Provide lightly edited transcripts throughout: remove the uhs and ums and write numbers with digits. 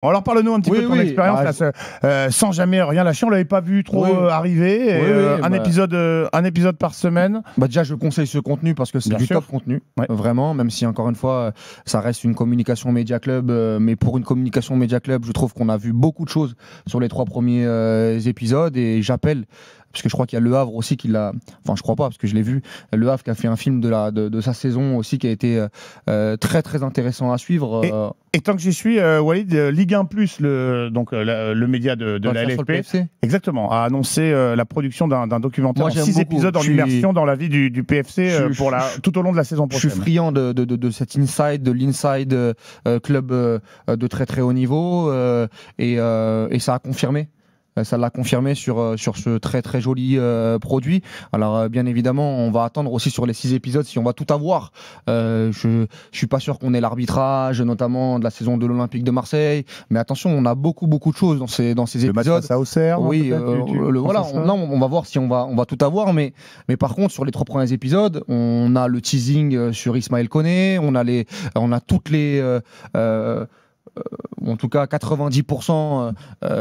Alors parle-nous un petit peu de ton expérience, sans jamais rien lâcher. On l'avait pas vu trop arriver. Un épisode par semaine. Déjà, je conseille ce contenu parce que c'est du top contenu, vraiment. Même si encore une fois, ça reste une communication média club, mais pour une communication média club, je trouve qu'on a vu beaucoup de choses sur les 3 premiers épisodes et j'appelle. Parce que je crois qu'il y a Le Havre aussi qui l'a. Enfin, je crois pas, parce que je l'ai vu. Le Havre qui a fait un film de sa saison aussi qui a été très très intéressant à suivre. Et tant que j'y suis, Walid, Ligue 1 Plus, le média de la LFP, exactement, a annoncé la production d'un documentaire en 6 épisodes en immersion dans la vie du PFC tout au long de la saison prochaine. Je suis friand de cet inside, de l'inside club de très très haut niveau et ça a confirmé. Ça l'a confirmé sur ce très très joli produit. Alors bien évidemment, on va attendre aussi sur les 6 épisodes si on va tout avoir. Je suis pas sûr qu'on ait l'arbitrage, notamment de la saison de l'Olympique de Marseille. Mais attention, on a beaucoup de choses dans ces épisodes. Le match face à Auxerre. Oui, voilà. On va voir si on va tout avoir. Mais par contre, sur les 3 premiers épisodes, on a le teasing sur Ismaël Koné. On a toutes les en tout cas 90%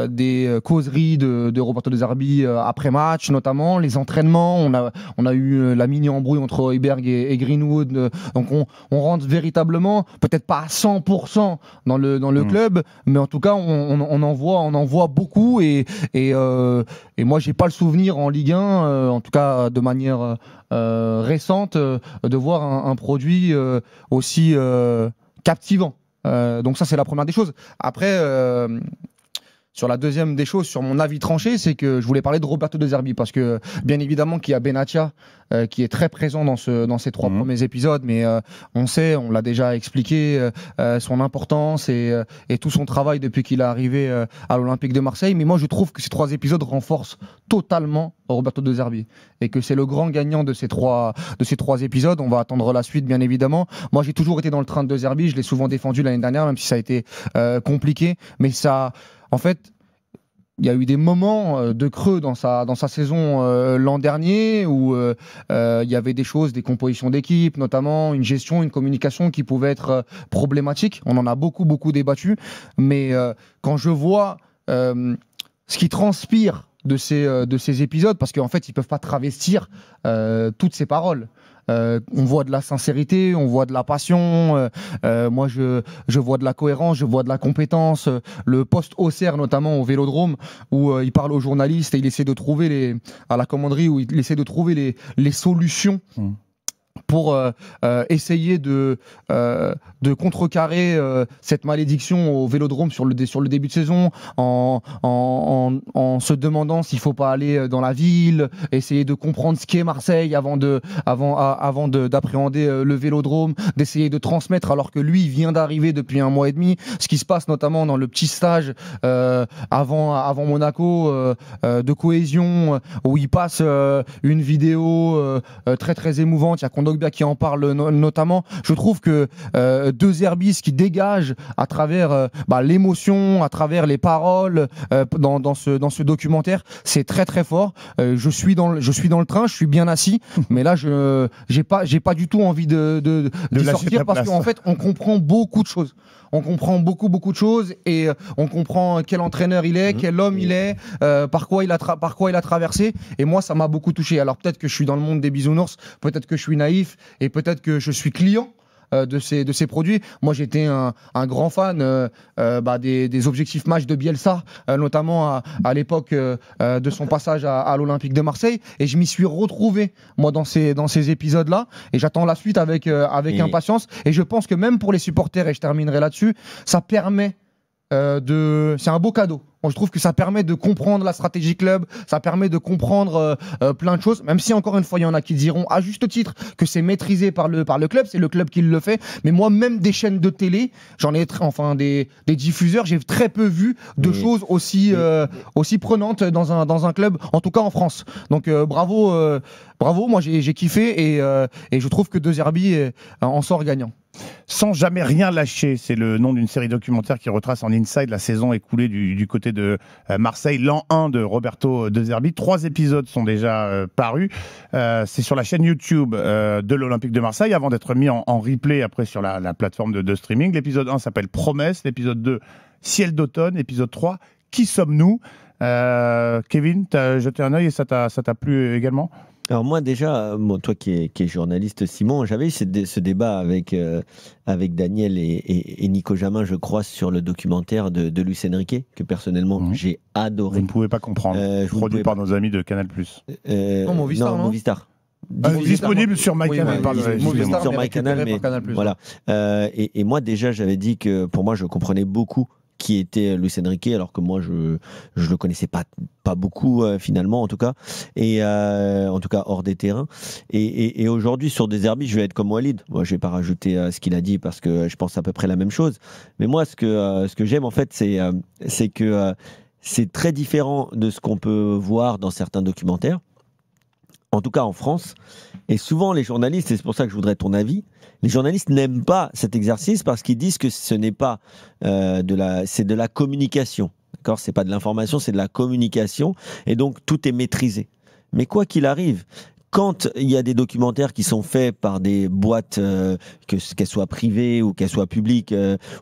des causeries de Roberto De Zerbi après match, notamment les entraînements. On a eu la mini embrouille entre Højbjerg et Greenwood. Donc on rentre véritablement, peut-être pas à 100% dans le club, mais en tout cas on en voit beaucoup et moi j'ai pas le souvenir en Ligue 1, en tout cas de manière récente, de voir un produit aussi captivant. Donc ça c'est la première des choses. Après sur la deuxième des choses, sur mon avis tranché, c'est que je voulais parler de Roberto De Zerbi parce que bien évidemment qu'il y a Benatia qui est très présent dans ces 3 premiers épisodes, mais on sait, on l'a déjà expliqué, son importance et tout son travail depuis qu'il est arrivé à l'Olympique de Marseille. Mais moi je trouve que ces 3 épisodes renforcent totalement Roberto De Zerbi et que c'est le grand gagnant de ces 3 épisodes. On va attendre la suite bien évidemment. Moi j'ai toujours été dans le train de De Zerbi, je l'ai souvent défendu l'année dernière, même si ça a été compliqué, mais ça... En fait, il y a eu des moments de creux dans sa saison l'an dernier où il y avait des choses, des compositions d'équipe, notamment une gestion, une communication qui pouvaient être problématiques. On en a beaucoup débattu. Mais quand je vois ce qui transpire de ces épisodes, parce qu'en fait, ils ne peuvent pas travestir toutes ces paroles. On voit de la sincérité, on voit de la passion. Moi, je vois de la cohérence, je vois de la compétence. Le post-Auxerre, notamment au Vélodrome, où il parle aux journalistes et il essaie de trouver à la commanderie, où il essaie de trouver les solutions. Pour essayer de contrecarrer cette malédiction au Vélodrome sur le début de saison, en se demandant s'il ne faut pas aller dans la ville, essayer de comprendre ce qu'est Marseille avant d'appréhender le Vélodrome, d'essayer de transmettre alors que lui vient d'arriver depuis 1 mois et demi, ce qui se passe notamment dans le petit stage avant Monaco de cohésion, où il passe une vidéo très très émouvante. Il y a Kondogbia qui en parle notamment. Je trouve que De Zerbi, ce qui dégage à travers l'émotion, à travers les paroles dans ce documentaire, c'est très très fort. Je suis dans le train, je suis bien assis, mais là j'ai pas du tout envie de sortir parce qu'en fait on comprend beaucoup de choses. On comprend beaucoup de choses et on comprend quel entraîneur il est, quel homme il est, par quoi il a traversé. Et moi, ça m'a beaucoup touché. Alors peut-être que je suis dans le monde des bisounours, peut-être que je suis naïf et peut-être que je suis client de ces produits. Moi, j'étais un grand fan des objectifs match de Bielsa, notamment à l'époque de son passage à l'Olympique de Marseille. Et je m'y suis retrouvé, moi, dans ces épisodes-là. Et j'attends la suite avec impatience. Et je pense que même pour les supporters, et je terminerai là-dessus, ça permet c'est un beau cadeau. Je trouve que ça permet de comprendre la stratégie club, ça permet de comprendre plein de choses, même si encore une fois il y en a qui diront à juste titre que c'est maîtrisé par le club, c'est le club qui le fait, mais moi même des chaînes de télé, des diffuseurs, j'ai très peu vu de choses aussi prenantes dans un club, en tout cas en France. Donc bravo, moi j'ai kiffé et je trouve que De Zerbi en sort gagnant. Sans jamais rien lâcher, c'est le nom d'une série documentaire qui retrace en inside la saison écoulée du côté de Marseille, l'an 1 de Roberto De Zerbi. 3 épisodes sont déjà parus. C'est sur la chaîne YouTube de l'Olympique de Marseille, avant d'être mis en replay après sur la plateforme de streaming. L'épisode 1 s'appelle Promesse, l'épisode 2 Ciel d'automne, épisode 3 Qui sommes-nous? Kevin, tu as jeté un œil et ça t'a plu également? Alors moi déjà, toi qui es journaliste, Simon, j'avais eu ce débat avec Daniel et Nico Jamin, je crois, sur le documentaire de Luis Enrique, que personnellement j'ai adoré. Vous ne pouvez pas comprendre, produit par nos amis de Canal+. Non, Movistar, non Movistar. Disponible sur MyCanal. Sur MyCanal, mais voilà. Et moi déjà, j'avais dit que pour moi, je comprenais beaucoup qui était Luis Enrique, alors que moi je le connaissais pas beaucoup finalement en tout cas, et en tout cas hors des terrains. Et aujourd'hui sur De Zerbi, je vais être comme Walid. Moi je vais pas rajouter ce qu'il a dit parce que je pense à peu près la même chose. Mais moi ce que j'aime en fait, c'est que c'est très différent de ce qu'on peut voir dans certains documentaires. En tout cas en France, et souvent les journalistes, et c'est pour ça que je voudrais ton avis, les journalistes n'aiment pas cet exercice parce qu'ils disent que ce n'est pas c'est de la communication, d'accord ? C'est pas de l'information, c'est de la communication, et donc tout est maîtrisé. Mais quoi qu'il arrive, quand il y a des documentaires qui sont faits par des boîtes, qu'elles soient privées ou qu'elles soient publiques,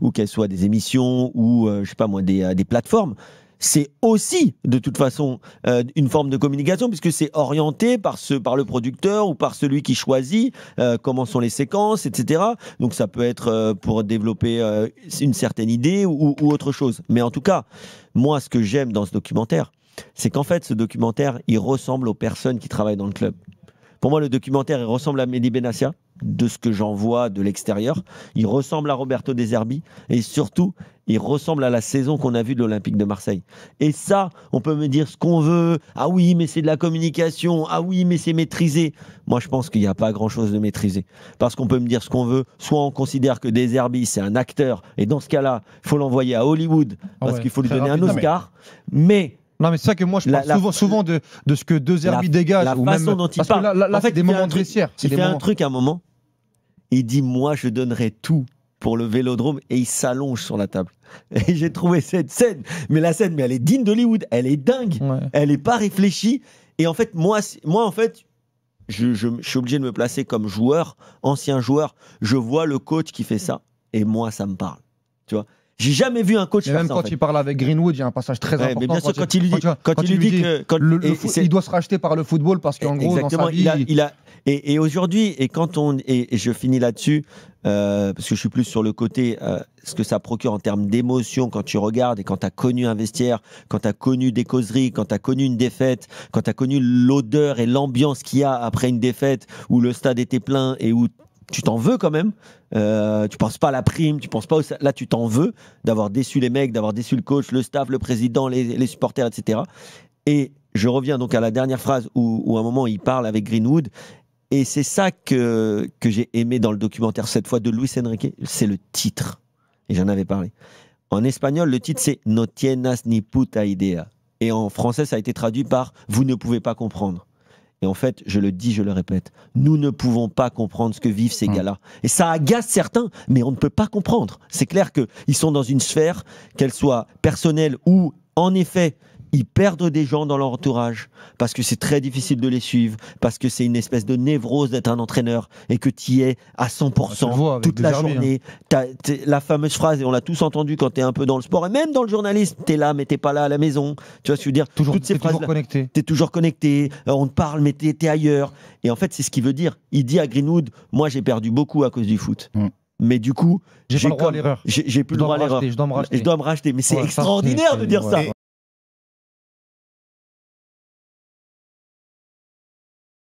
ou qu'elles soient des émissions ou je sais pas moi des plateformes, c'est aussi, de toute façon, une forme de communication, puisque c'est orienté par le producteur ou par celui qui choisit comment sont les séquences, etc. Donc ça peut être pour développer une certaine idée ou autre chose. Mais en tout cas, moi, ce que j'aime dans ce documentaire, c'est qu'en fait, ce documentaire, il ressemble aux personnes qui travaillent dans le club. Pour moi, le documentaire, il ressemble à Mehdi Benassia, de ce que j'en vois de l'extérieur. Il ressemble à Roberto De Zerbi. Et surtout, il ressemble à la saison qu'on a vue de l'Olympique de Marseille. Et ça, on peut me dire ce qu'on veut. Ah oui, mais c'est de la communication. Ah oui, mais c'est maîtrisé. Moi, je pense qu'il n'y a pas grand-chose de maîtrisé. Parce qu'on peut me dire ce qu'on veut. Soit on considère que De Zerbi, c'est un acteur. Et dans ce cas-là, il faut l'envoyer à Hollywood. Parce qu'il faut lui donner un Oscar. Mais... Non, mais c'est ça que moi je parle souvent de ce que De Zerbi dégage. La façon dont il parle. Là, c'est des moments de vestiaire. Il fait un truc à un moment. Il dit, moi, je donnerais tout pour le Vélodrome, et il s'allonge sur la table. Et j'ai trouvé cette scène, mais elle est digne d'Hollywood. Elle est dingue. Ouais. Elle n'est pas réfléchie. Et en fait, moi en fait, je suis obligé de me placer comme joueur, ancien joueur. Je vois le coach qui fait ça, et moi, ça me parle. Tu vois? J'ai jamais vu un coach faire ça. Même quand il parle avec Greenwood, il y a un passage très important. Mais bien sûr, quand il lui dit que il doit se racheter par le football parce qu'en gros, dans sa vie, et aujourd'hui, et je finis là-dessus, parce que je suis plus sur le côté, ce que ça procure en termes d'émotion quand tu regardes et quand tu as connu un vestiaire, quand tu as connu des causeries, quand tu as connu une défaite, quand tu as connu l'odeur et l'ambiance qu'il y a après une défaite où le stade était plein et où tu t'en veux quand même, tu penses pas à la prime, tu penses pas là tu t'en veux d'avoir déçu les mecs, d'avoir déçu le coach, le staff, le président, les supporters, etc. Et je reviens donc à la dernière phrase où à un moment il parle avec Greenwood, et c'est ça que j'ai aimé dans le documentaire cette fois de Luis Enrique, c'est le titre, et j'en avais parlé. En espagnol, le titre c'est No tienes ni puta idea, et en français ça a été traduit par Vous ne pouvez pas comprendre. Et en fait, je le dis, je le répète, nous ne pouvons pas comprendre ce que vivent ces gars-là. Et ça agace certains, mais on ne peut pas comprendre. C'est clair qu'ils sont dans une sphère, qu'elle soit personnelle ou, en effet, ils perdent des gens dans leur entourage parce que c'est très difficile de les suivre, parce que c'est une espèce de névrose d'être un entraîneur et que tu y es à 100% toute la journée. La fameuse phrase, et on l'a tous entendu quand tu es un peu dans le sport et même dans le journalisme, tu es là mais tu pas là à la maison. Tu vois ce que je veux dire? Toutes ces phrases, tu es toujours connecté, on te parle mais tu es ailleurs. Et en fait, c'est ce qu'il veut dire. Il dit à Greenwood, moi j'ai perdu beaucoup à cause du foot. Mais du coup, j'ai plus le droit à l'erreur. J'ai plus le droit à l'erreur. Je dois me racheter. Mais c'est extraordinaire de dire ça.